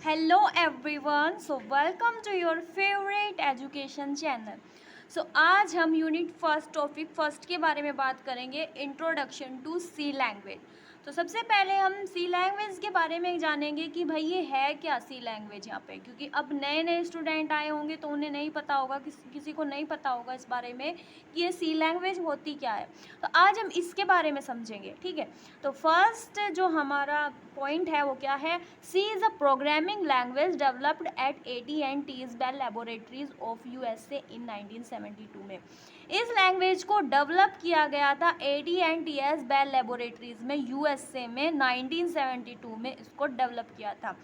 Hello everyone, so welcome to your favorite education channel. आज हम unit first topic first के बारे में बात करेंगे, इंट्रोडक्शन टू सी लैंग्वेज। तो सबसे पहले हम सी लैंग्वेज के बारे में जानेंगे कि भाई ये है क्या सी लैंग्वेज यहाँ पे, क्योंकि अब नए नए स्टूडेंट आए होंगे तो उन्हें नहीं पता होगा, किसी को नहीं पता होगा इस बारे में कि ये सी लैंग्वेज होती क्या है। तो आज हम इसके बारे में समझेंगे, ठीक है। तो फर्स्ट जो हमारा पॉइंट है वो क्या है, C is a programming language developed at AT&T's Bell laboratories of USA in 1972 में। इस लैंग्वेज को डेवलप किया गया था AT&T's बेल लेबोरेटरीज में USA में 1972 में इसको डेवलप किया था।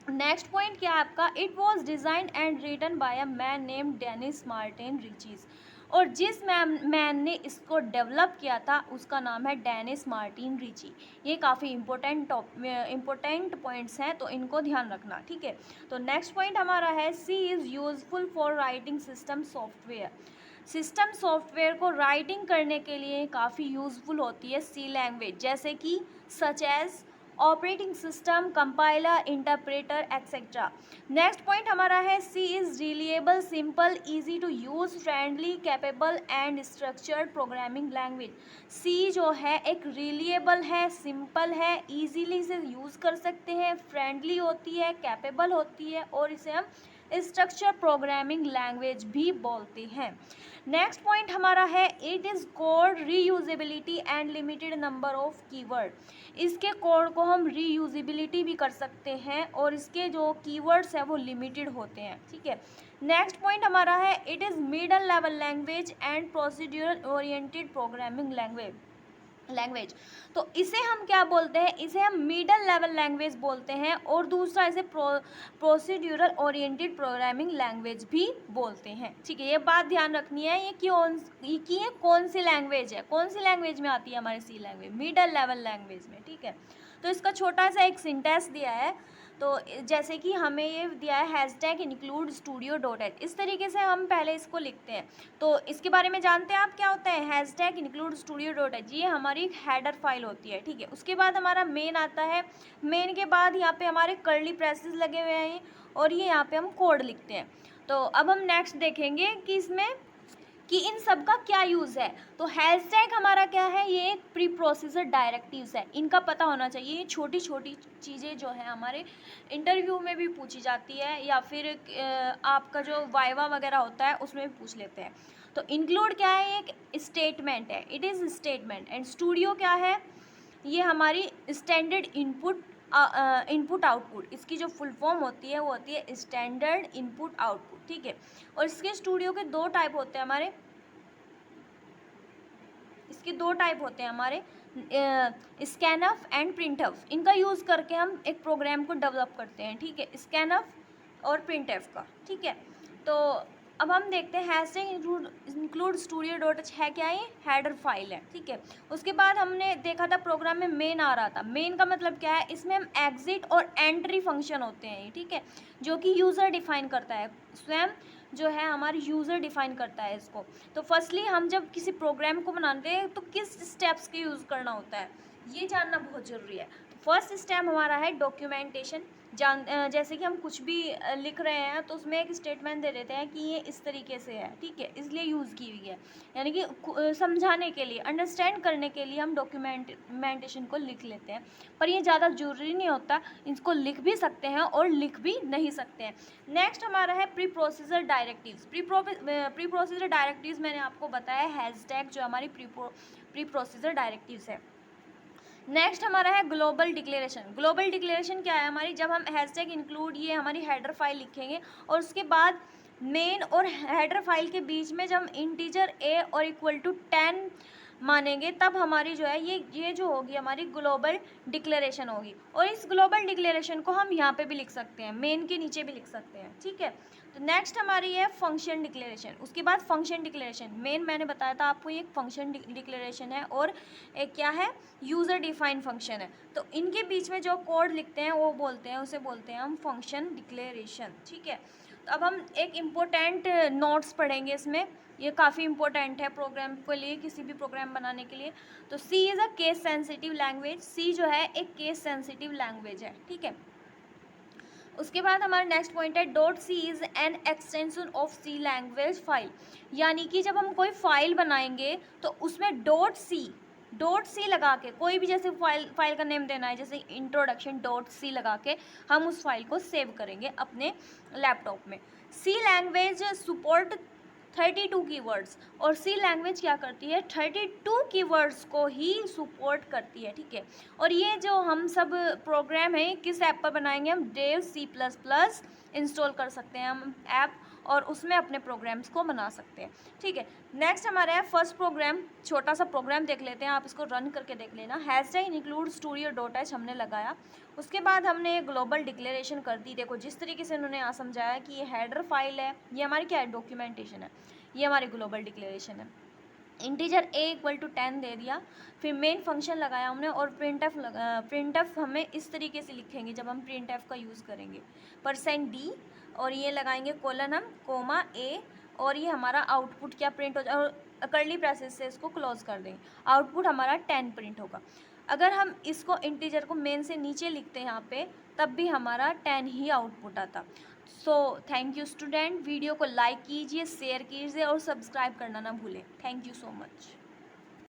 नेक्स्ट पॉइंट क्या है आपका, it was designed and written by a man name Dennis Martin Ritchies. और जिस मैन ने इसको डेवलप किया था उसका नाम है डेनिस मार्टिन रिची। ये काफ़ी इम्पोर्टेंट पॉइंट्स हैं, तो इनको ध्यान रखना, ठीक है। तो नेक्स्ट पॉइंट हमारा है, C is useful for writing system software. System software को राइटिंग करने के लिए काफ़ी यूजफुल होती है सी लैंग्वेज, जैसे कि such as operating system, compiler, interpreter etcetera. Next point हमारा है, C is reliable, simple, easy to use, friendly, capable and structured programming language. C जो है एक रिलिएबल है, सिंपल है, इजीली से यूज़ कर सकते हैं, फ्रेंडली होती है, कैपेबल होती है और इसे हम स्ट्रक्चर प्रोग्रामिंग लैंग्वेज भी बोलते हैं। नेक्स्ट पॉइंट हमारा है, it is code reusability and limited number of keyword. इसके कोड को हम रीयूजेबिलिटी भी कर सकते हैं और इसके जो कीवर्ड्स हैं वो लिमिटेड होते हैं, ठीक है। नेक्स्ट पॉइंट हमारा है, it is middle level language and procedural oriented programming language. तो इसे हम क्या बोलते हैं, इसे हम मिडल लेवल लैंग्वेज बोलते हैं और दूसरा इसे प्रोसीड्यूरल ओरिएंटेड प्रोग्रामिंग लैंग्वेज भी बोलते हैं, ठीक है। ये बात ध्यान रखनी है, ये कौन सी लैंग्वेज है, कौन सी लैंग्वेज में आती है हमारी सी लैंग्वेज, मिडल लेवल लैंग्वेज में, ठीक है। तो इसका छोटा सा एक सिंटेक्स दिया है, तो जैसे कि हमें ये दिया है hashtag include studio dot H, इस तरीके से हम पहले इसको लिखते हैं। तो इसके बारे में जानते हैं आप क्या होता है, hashtag include studio dot H, ये हमारी एक हेडर फाइल होती है, ठीक है। उसके बाद हमारा मेन आता है, मेन के बाद यहाँ पे हमारे कर्ली ब्रेसेस लगे हुए हैं और ये यहाँ पे हम कोड लिखते हैं। तो अब हम नेक्स्ट देखेंगे कि इसमें कि इन सब का क्या यूज़ है। तो हैशटैग हमारा क्या है, ये एक प्री प्रोसीजर डायरेक्टिव्स है, इनका पता होना चाहिए। ये छोटी छोटी चीज़ें जो है हमारे इंटरव्यू में भी पूछी जाती है या फिर आपका जो वाइवा वगैरह होता है उसमें भी पूछ लेते हैं। तो इंक्लूड क्या है, एक स्टेटमेंट है, it is statement. And studio क्या है, ये हमारी स्टैंडर्ड इनपुट आउटपुट, इसकी जो फुल फॉर्म होती है वो होती है स्टैंडर्ड इनपुट आउटपुट, ठीक है। और इसके स्टूडियो के दो टाइप होते हैं हमारे, इसके दो टाइप होते हैं हमारे, स्कैनफ एंड प्रिंटफ। इनका यूज़ करके हम एक प्रोग्राम को डेवलप करते हैं, ठीक है, स्कैनफ और प्रिंटफ का, ठीक है। तो अब हम देखते हैं hashtag include studio dot H है क्या, ये हेडर फाइल है, ठीक है। उसके बाद हमने देखा था प्रोग्राम में मेन आ रहा था, मेन का मतलब क्या है, इसमें हम एग्जिट और एंट्री फंक्शन होते हैं, ठीक है, जो कि यूज़र डिफाइन करता है, स्वयं जो है हमारे यूज़र डिफाइन करता है इसको। तो फर्स्टली हम जब किसी प्रोग्राम को बनाते हैं तो किस स्टेप्स के यूज़ करना होता है, ये जानना बहुत ज़रूरी है। फर्स्ट स्टेप हमारा है डॉक्यूमेंटेशन। जैसे कि हम कुछ भी लिख रहे हैं तो उसमें एक स्टेटमेंट दे देते हैं कि ये इस तरीके से है, ठीक है, इसलिए यूज़ की हुई है, यानी कि समझाने के लिए, अंडरस्टैंड करने के लिए हम डॉक्यूमेंटेशन को लिख लेते हैं। पर ये ज़्यादा ज़रूरी नहीं होता, इसको लिख भी सकते हैं और लिख भी नहीं सकते हैं। नेक्स्ट हमारा है pre procedure directives. Pre procedure directives मैंने आपको बताया, हैशटैग जो हमारी प्री प्रोसीजर डायरेक्टिव्स है। नेक्स्ट हमारा है ग्लोबल डिक्लेरेशन। ग्लोबल डिक्लेरेशन क्या है हमारी, जब हम हैशटैग इंक्लूड ये हमारी हेडर फाइल लिखेंगे और उसके बाद मेन और हेडर फाइल के बीच में जब हम इंटीजर ए और इक्वल टू 10 मानेंगे तब हमारी जो है ये जो होगी हमारी ग्लोबल डिक्लेरेशन होगी। और इस ग्लोबल डिक्लेरेशन को हम यहाँ पे भी लिख सकते हैं, मेन के नीचे भी लिख सकते हैं, ठीक है। तो नेक्स्ट हमारी है फंक्शन डिक्लेरेशन। उसके बाद फंक्शन डिक्लेरेशन, मेन मैंने बताया था आपको, ये एक फंक्शन डिक्लेरेशन है और एक क्या है, यूज़र डिफाइन फंक्शन है। तो इनके बीच में जो कोड लिखते हैं वो बोलते हैं, उसे बोलते हैं हम फंक्शन डिक्लेरेशन, ठीक है। तो अब हम एक इम्पोर्टेंट नोट्स पढ़ेंगे इसमें, ये काफ़ी इंपॉर्टेंट है प्रोग्राम के लिए, किसी भी प्रोग्राम बनाने के लिए। तो C is a case sensitive language, C जो है एक केस सेंसिटिव लैंग्वेज है, ठीक है। उसके बाद हमारा नेक्स्ट पॉइंट है dot C is an extension of C language file, यानी कि जब हम कोई फाइल बनाएंगे तो उसमें डॉट सी लगा के, कोई भी जैसे फाइल का नेम देना है, जैसे इंट्रोडक्शन डॉट सी लगा के हम उस फाइल को सेव करेंगे अपने लैपटॉप में। सी लैंग्वेज सपोर्ट 32 कीवर्ड्स, और सी लैंग्वेज क्या करती है, 32 कीवर्ड्स को ही सपोर्ट करती है, ठीक है। और ये जो हम सब प्रोग्राम है किस ऐप पर बनाएंगे, हम डेव C++ इंस्टॉल कर सकते हैं हम ऐप, और उसमें अपने प्रोग्राम्स को बना सकते हैं, ठीक है। नेक्स्ट हमारा है फर्स्ट प्रोग्राम, छोटा सा प्रोग्राम देख लेते हैं, आप इसको रन करके देख लेना। हैशटैग इंक्लूड studio.h हमने लगाया। उसके बाद हमने ग्लोबल डिक्लेरेशन कर दी। देखो जिस तरीके से उन्होंने यहाँ समझाया कि ये हेडर फाइल है, ये हमारी क्या है, डॉक्यूमेंटेशन है, ये हमारी ग्लोबल डिक्लेरेशन है। इंटीजर a = 10 दे दिया, फिर मेन फंक्शन लगाया हमने, और प्रिंटफ हमें इस तरीके से लिखेंगे जब हम प्रिंटफ का यूज़ करेंगे, %d, और ये लगाएंगे कोलन हम कोमा a, और ये हमारा आउटपुट क्या प्रिंट हो जाए, और कर्ली ब्रेसेस से इसको क्लोज कर देंगे, आउटपुट हमारा 10 प्रिंट होगा। अगर हम इसको इंटीजर को मेन से नीचे लिखते हैं यहाँ पे, तब भी हमारा 10 ही आउटपुट आता। So thank you student, video को लाइक कीजिए, शेयर कीजिए और सब्सक्राइब करना ना भूलें। Thank you so much.